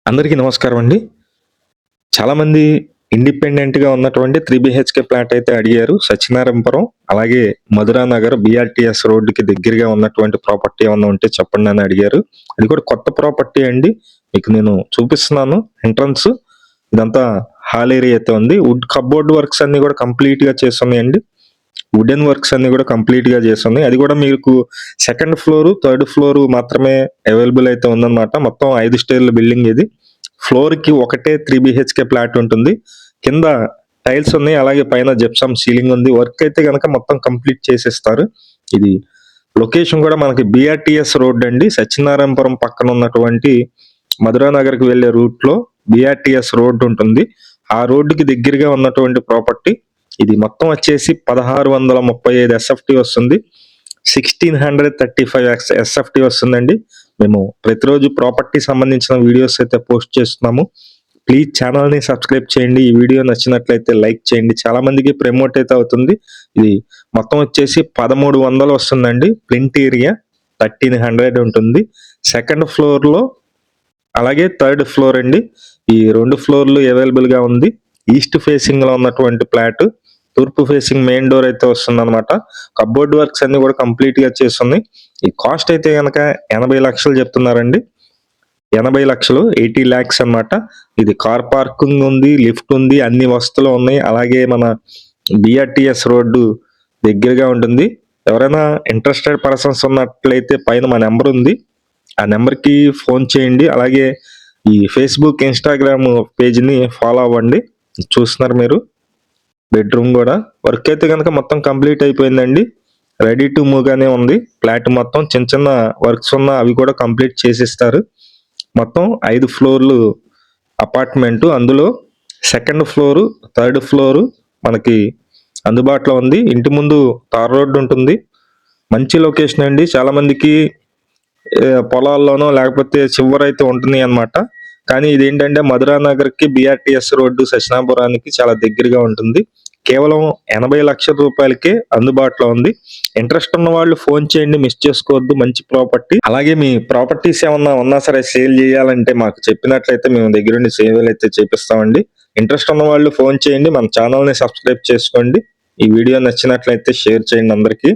అందరికీ నమస్కారం అండి. చాలామంది ఇండిపెండెంట్‌గా ఉన్నటువంటి 3 బీహెచ్‌కే ఫ్లాట్ అయితే అడిగారు. సత్యనారాయణపురం, అలాగే మధురా నగర్ బీఆర్‌టీఎస్ రోడ్డుకి దగ్గరగా ఉన్నటువంటి ప్రాపర్టీ ఏమన్నా ఉంటే చెప్పండి అని అడిగారు. అది కూడా కొత్త ప్రాపర్టీ అండి. మీకు నేను చూపిస్తున్నాను ఎంట్రన్స్. ఇదంతా హాల్ ఏరియా అయితే ఉంది. వుడ్ కప్‌బోర్డ్ వర్క్స్ అన్నీ కూడా కంప్లీట్‌గా చేసున్నాయండి. వుడెన్ వర్క్స్ అన్నీ కూడా కంప్లీట్‌గా చేసున్నాయి. అది కూడా మీకు సెకండ్ ఫ్లోరు, థర్డ్ ఫ్లోరు మాత్రమే అవైలబుల్ అయితే ఉందన్నమాట. మొత్తం 5 స్టేర్ల బిల్డింగ్ ఇది. ఫ్లోర్‌కి ఒకటే 3 బీహెచ్‌కే ఫ్లాట్ ఉంటుంది. కింద టైల్స్ ఉన్నాయి. అలాగే పైన జిప్సమ్ సీలింగ్ ఉంది. వర్క్ అయితే గనక మొత్తం కంప్లీట్ చేసిస్తారు. ఇది లొకేషన్ కూడా మనకి బీఆర్‌టీఎస్ రోడ్ అండి. సత్యనారాయణపురం పక్కన ఉన్నటువంటి మధురా నగర్‌కి వెళ్ళే రూట్‌లో బీఆర్‌టీఎస్ రోడ్ ఉంటుంది. ఆ రోడ్డుకి దగ్గరగా ఉన్నటువంటి ప్రాపర్టీ. ఇది మొత్తం వచ్చేసి 1635 ఎస్ఎఫ్టీ వస్తుంది. 1635 ఎస్ఎఫ్టీ వస్తుందండి. మేము ప్రతిరోజు ప్రాపర్టీ సంబంధించిన వీడియోస్ అయితే పోస్ట్ చేస్తున్నాము. ప్లీజ్ ఛానల్‌ని సబ్స్క్రైబ్ చేయండి. ఈ వీడియో నచ్చినట్లయితే లైక్ చేయండి. చాలా మందికి ప్రమోట్ అయితే అవుతుంది. ఇది మొత్తం వచ్చేసి 1300 వస్తుందండి. ప్లింత్ ఏరియా 1300 ఉంటుంది. సెకండ్ ఫ్లోర్‌లో అలాగే థర్డ్ ఫ్లోర్ అండి. ఈ 2 ఫ్లోర్‌లు అవైలబుల్‌గా ఉంది. ఈస్ట్ ఫేసింగ్‌లో ఉన్నటువంటి ఫ్లాట్. తూర్పు ఫేసింగ్ మెయిన్ డోర్ అయితే వస్తుందన్నమాట. కప్‌బోర్డ్ వర్క్స్ అన్నీ కూడా కంప్లీట్‌గా చేసున్నాయి. ఈ కాస్ట్ అయితే గనక 80 లక్షలు చెప్తున్నారండి. 80 లక్షలు 80 లాక్స్ అన్నమాట. ఇది కార్ పార్కింగ్ ఉంది, లిఫ్ట్ ఉంది, అన్ని వసతులు ఉన్నాయి. అలాగే మన బీఆర్‌టీఎస్ రోడ్డు దగ్గరగా ఉంటుంది. ఎవరైనా ఇంట్రెస్టెడ్ పర్సన్స్ ఉన్నట్లయితే పైన మా నెంబర్ ఉంది. ఆ నెంబర్‌కి ఫోన్ చేయండి. అలాగే ఈ ఫేస్‌బుక్, ఇన్‌స్టాగ్రామ్ పేజ్‌ని ఫాలో అవ్వండి. చూస్తున్నారు మీరు. బెడ్‌రూమ్ గూడా. వర్క్ అయితే గనక మొత్తం కంప్లీట్ అయిపోయిందండి. రెడీ టు మూవ్ గానే ఉంది. ఫ్లాట్ మొత్తం చిన్న చిన్న వర్క్స్ ఉన్న అవి కూడా కంప్లీట్ చేసిస్తారు. మొత్తం 5 ఫ్లోర్‌లు అపార్ట్‌మెంటు. అందులో సెకండ్ ఫ్లోరు, థర్డ్ ఫ్లోరు మనకి అందుబాటులో ఉంది. ఇంటి ముందు తార్ రోడ్ ఉంటుంది. మంచి లొకేషన్ అండి. చాలా మందికి పొలాల్లోనో లేకపోతే చివరైతే ఉంటున్నాయన్నమాట. కానీ ఇదేంటంటే మధురా నగర్‌కి బీఆర్‌టీఎస్ రోడ్డు సత్యనారాయణపురానికి చాలా దగ్గరగా ఉంటుంది. కేవలం 80 లక్షల రూపాయలకే అందుబాటులో ఉంది. ఇంట్రెస్ట్ ఉన్న వాళ్ళు ఫోన్ చేయండి. మిస్ చేసుకోవద్దు. మంచి ప్రాపర్టీ. అలాగే మీ ప్రాపర్టీస్ ఏమన్నా ఉన్నా సరే సేల్ చేయాలంటే మాకు చెప్పినట్లయితే మేము దగ్గరుండి సేల్ అయితే చేపిస్తామండి. ఇంట్రెస్ట్ ఉన్న వాళ్ళు ఫోన్ చేయండి. మన ఛానల్‌ని సబ్స్క్రైబ్ చేసుకోండి. ఈ వీడియో నచ్చినట్లయితే షేర్ చేయండి అందరికీ.